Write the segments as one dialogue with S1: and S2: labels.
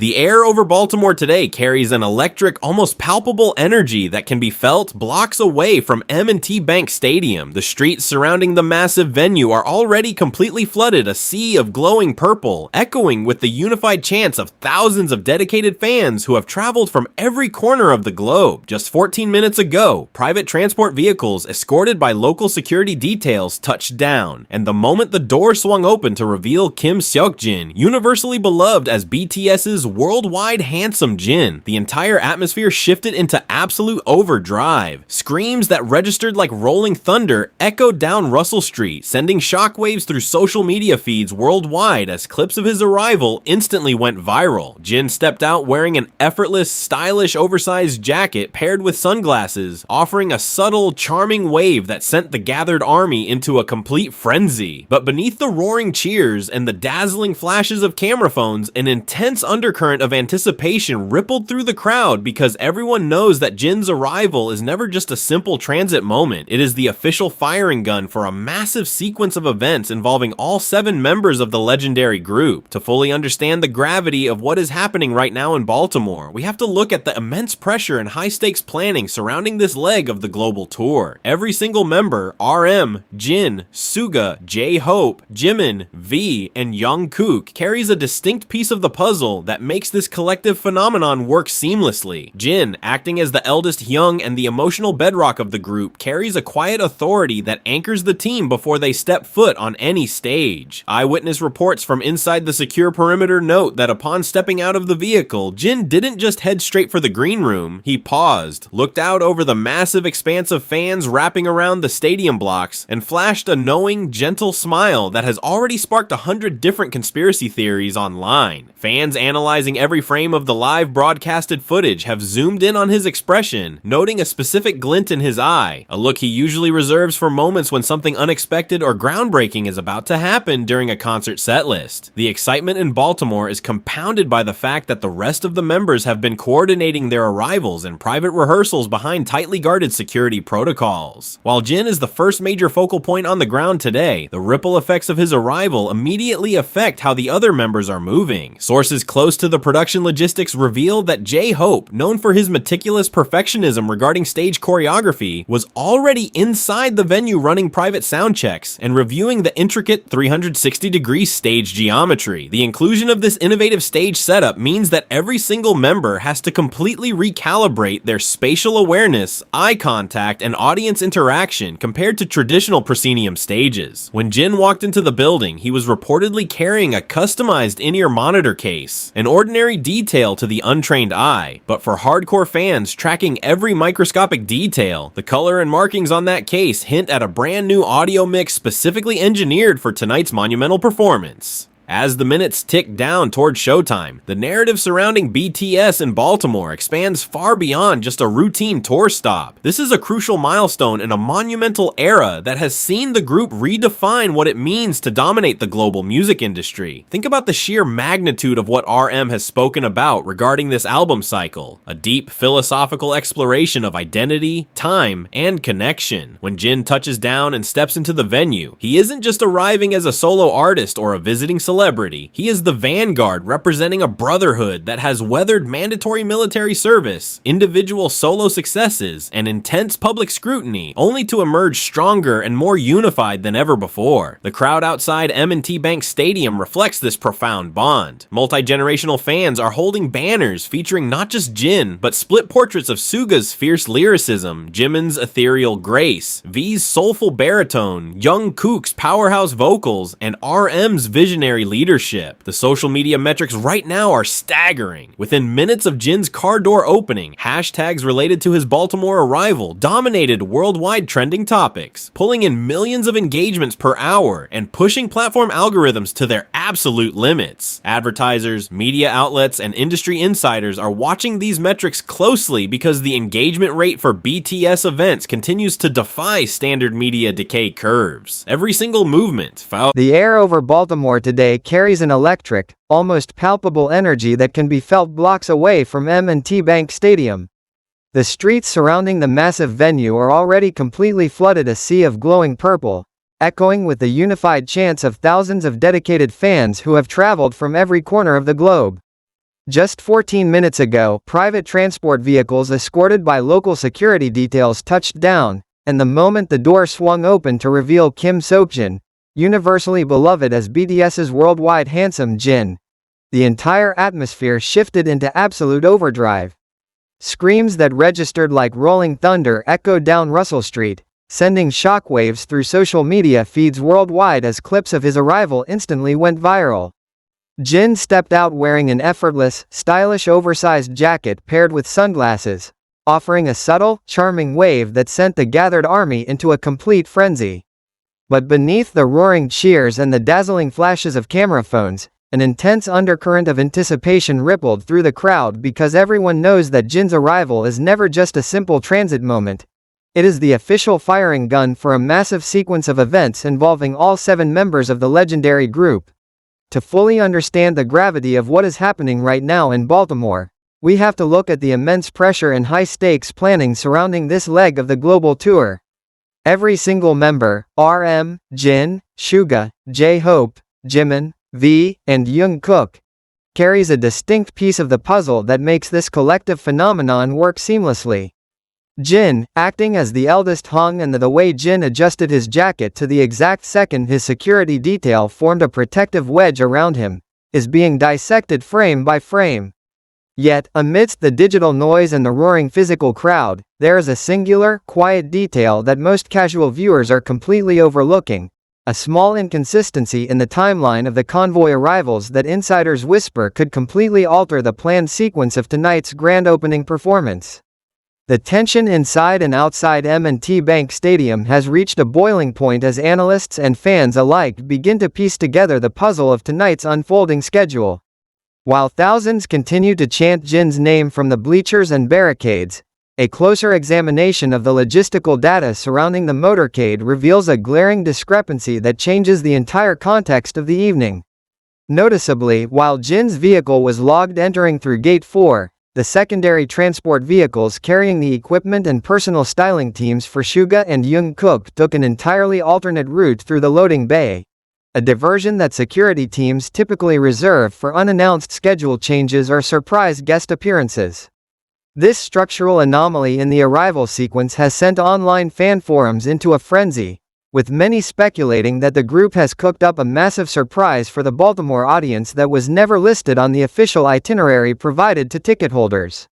S1: The air over Baltimore today carries an electric, almost palpable energy that can be felt blocks away from M&T Bank Stadium. The streets surrounding the massive venue are already completely flooded, a sea of glowing purple, echoing with the unified chants of thousands of dedicated fans who have traveled from every corner of the globe. Just 14 minutes ago, private transport vehicles escorted by local security details touched down, and the moment the door swung open to reveal Kim Jin, universally beloved as BTS's worldwide handsome Jin, the entire atmosphere shifted into absolute overdrive. Screams that registered like rolling thunder echoed down Russell Street, sending shockwaves through social media feeds worldwide as clips of his arrival instantly went viral. Jin stepped out wearing an effortless, stylish, oversized jacket paired with sunglasses, offering a subtle, charming wave that sent the gathered army into a complete frenzy. But beneath the roaring cheers and the dazzling flashes of camera phones, an intense undercurrent of anticipation rippled through the crowd because everyone knows that Jin's arrival is never just a simple transit moment. It is the official firing gun for a massive sequence of events involving all 7 members of the legendary group. To fully understand the gravity of what is happening right now in Baltimore, we have to look at the immense pressure and high-stakes planning surrounding this leg of the global tour. Every single member, RM, Jin, Suga, J-Hope, Jimin, V, and Jungkook, carries a distinct piece of the puzzle that makes this collective phenomenon work seamlessly. Jin, acting as the eldest young and the emotional bedrock of the group, carries a quiet authority that anchors the team before they step foot on any stage. Eyewitness reports from inside the secure perimeter note that upon stepping out of the vehicle, Jin didn't just head straight for the green room. He paused, looked out over the massive expanse of fans wrapping around the stadium blocks, and flashed a knowing, gentle smile that has already sparked 100 different conspiracy theories online. Fans analyzing every frame of the live broadcasted footage have zoomed in on his expression, noting a specific glint in his eye, a look he usually reserves for moments when something unexpected or groundbreaking is about to happen during a concert setlist. The excitement in Baltimore is compounded by the fact that the rest of the members have been coordinating their arrivals and private rehearsals behind tightly guarded security protocols. While Jin is the first major focal point on the ground today, the ripple effects of his arrival immediately affect how the other members are moving. Sources close to the production logistics reveal that J-Hope, known for his meticulous perfectionism regarding stage choreography, was already inside the venue running private sound checks and reviewing the intricate 360-degree stage geometry. The inclusion of this innovative stage setup means that every single member has to completely recalibrate their spatial awareness, eye contact, and audience interaction compared to traditional proscenium stages. When Jin walked into the building, he was reportedly carrying a customized in-ear monitor case, an ordinary detail to the untrained eye, but for hardcore fans tracking every microscopic detail, the color and markings on that case hint at a brand new audio mix specifically engineered for tonight's monumental performance. As the minutes tick down toward showtime, the narrative surrounding BTS in Baltimore expands far beyond just a routine tour stop. This is a crucial milestone in a monumental era that has seen the group redefine what it means to dominate the global music industry. Think about the sheer magnitude of what RM has spoken about regarding this album cycle, a deep philosophical exploration of identity, time, and connection. When Jin touches down and steps into the venue, he isn't just arriving as a solo artist or a visiting celebrity. He is the vanguard representing a brotherhood that has weathered mandatory military service, individual solo successes, and intense public scrutiny, only to emerge stronger and more unified than ever before. The crowd outside M&T Bank Stadium reflects this profound bond. Multi-generational fans are holding banners featuring not just Jin, but split portraits of Suga's fierce lyricism, Jimin's ethereal grace, V's soulful baritone, Jungkook's powerhouse vocals, and RM's visionary leadership. The social media metrics right now are staggering. Within minutes of Jin's car door opening, hashtags related to his Baltimore arrival dominated worldwide trending topics, pulling in millions of engagements per hour and pushing platform algorithms to their absolute limits. Advertisers, media outlets, and industry insiders are watching these metrics closely because the engagement rate for BTS events continues to defy standard media decay curves. Every single movement,
S2: The air over Baltimore today carries an electric, almost palpable energy that can be felt blocks away from M&T Bank Stadium. The streets surrounding the massive venue are already completely flooded, a sea of glowing purple, echoing with the unified chants of thousands of dedicated fans who have traveled from every corner of the globe. Just 14 minutes ago, private transport vehicles escorted by local security details touched down, and the moment the door swung open to reveal Kim Seokjin, universally beloved as BTS's worldwide handsome Jin, the entire atmosphere shifted into absolute overdrive. Screams that registered like rolling thunder echoed down Russell Street, sending shockwaves through social media feeds worldwide as clips of his arrival instantly went viral. Jin stepped out wearing an effortless, stylish oversized jacket paired with sunglasses, offering a subtle, charming wave that sent the gathered army into a complete frenzy. But beneath the roaring cheers and the dazzling flashes of camera phones, an intense undercurrent of anticipation rippled through the crowd because everyone knows that Jin's arrival is never just a simple transit moment. It is the official firing gun for a massive sequence of events involving all 7 members of the legendary group. To fully understand the gravity of what is happening right now in Baltimore, we have to look at the immense pressure and high-stakes planning surrounding this leg of the global tour. Every single member, RM, Jin, Suga, J-Hope, Jimin, V, and Jungkook, carries a distinct piece of the puzzle that makes this collective phenomenon work seamlessly. Jin, acting as the eldest hung, and the way Jin adjusted his jacket to the exact second his security detail formed a protective wedge around him, is being dissected frame by frame. Yet, amidst the digital noise and the roaring physical crowd, there is a singular, quiet detail that most casual viewers are completely overlooking, a small inconsistency in the timeline of the convoy arrivals that insiders whisper could completely alter the planned sequence of tonight's grand opening performance. The tension inside and outside M&T Bank Stadium has reached a boiling point as analysts and fans alike begin to piece together the puzzle of tonight's unfolding schedule. While thousands continue to chant Jin's name from the bleachers and barricades, a closer examination of the logistical data surrounding the motorcade reveals a glaring discrepancy that changes the entire context of the evening. Noticeably, while Jin's vehicle was logged entering through Gate 4, the secondary transport vehicles carrying the equipment and personal styling teams for Suga and Jungkook took an entirely alternate route through the loading bay, a diversion that security teams typically reserve for unannounced schedule changes or surprise guest appearances. This structural anomaly in the arrival sequence has sent online fan forums into a frenzy, with many speculating that the group has cooked up a massive surprise for the Baltimore audience that was never listed on the official itinerary provided to ticket holders.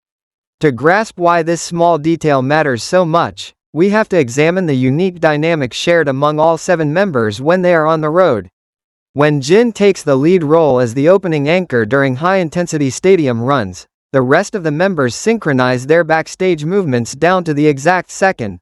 S2: To grasp why this small detail matters so much, we have to examine the unique dynamic shared among all 7 members when they are on the road. When Jin takes the lead role as the opening anchor during high-intensity stadium runs, the rest of the members synchronize their backstage movements down to the exact second.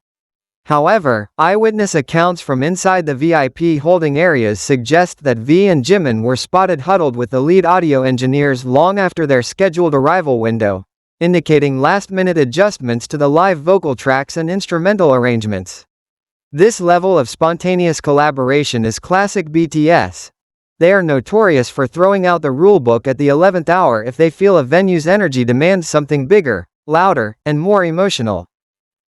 S2: However, eyewitness accounts from inside the VIP holding areas suggest that V and Jimin were spotted huddled with the lead audio engineers long after their scheduled arrival window, indicating last-minute adjustments to the live vocal tracks and instrumental arrangements. This level of spontaneous collaboration is classic BTS. They are notorious for throwing out the rulebook at the 11th hour if they feel a venue's energy demands something bigger, louder, and more emotional.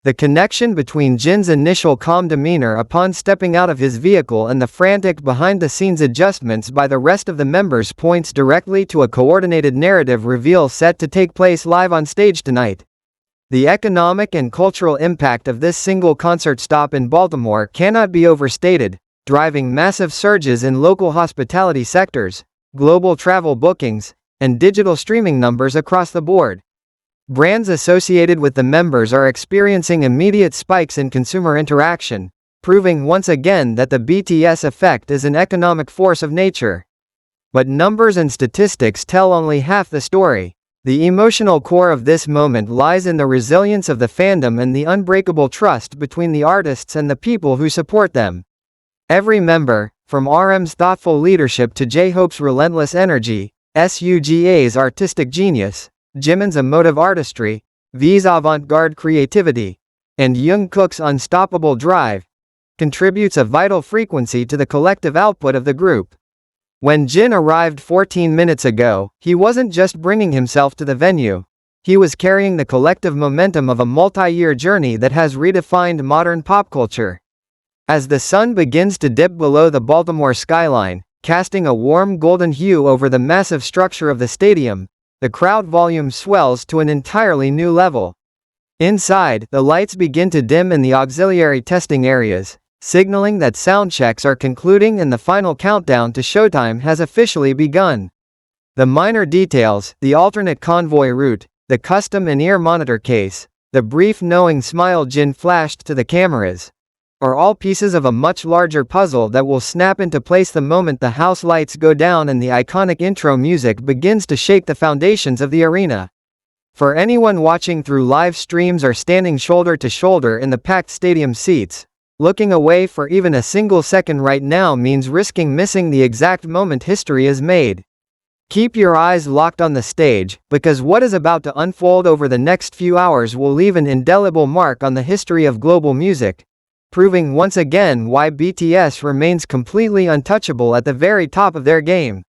S2: The connection between Jin's initial calm demeanor upon stepping out of his vehicle and the frantic behind-the-scenes adjustments by the rest of the members points directly to a coordinated narrative reveal set to take place live on stage tonight. The economic and cultural impact of this single concert stop in Baltimore cannot be overstated, driving massive surges in local hospitality sectors, global travel bookings, and digital streaming numbers across the board. Brands associated with the members are experiencing immediate spikes in consumer interaction, proving once again that the BTS effect is an economic force of nature. But numbers and statistics tell only half the story. The emotional core of this moment lies in the resilience of the fandom and the unbreakable trust between the artists and the people who support them. Every member, from RM's thoughtful leadership to J-Hope's relentless energy, Suga's artistic genius, Jimin's emotive artistry, V's avant-garde creativity, and Jungkook's unstoppable drive, contributes a vital frequency to the collective output of the group. When Jin arrived 14 minutes ago, he wasn't just bringing himself to the venue. He was carrying the collective momentum of a multi-year journey that has redefined modern pop culture. As the sun begins to dip below the Baltimore skyline, casting a warm golden hue over the massive structure of the stadium, the crowd volume swells to an entirely new level. Inside, the lights begin to dim in the auxiliary testing areas, signaling that sound checks are concluding and the final countdown to showtime has officially begun. The minor details, the alternate convoy route, the custom in-ear monitor case, the brief knowing smile Jin flashed to the cameras, are all pieces of a much larger puzzle that will snap into place the moment the house lights go down and the iconic intro music begins to shake the foundations of the arena. For anyone watching through live streams or standing shoulder to shoulder in the packed stadium seats, looking away for even a single second right now means risking missing the exact moment history is made. Keep your eyes locked on the stage, because what is about to unfold over the next few hours will leave an indelible mark on the history of global music, proving once again why BTS remains completely untouchable at the very top of their game.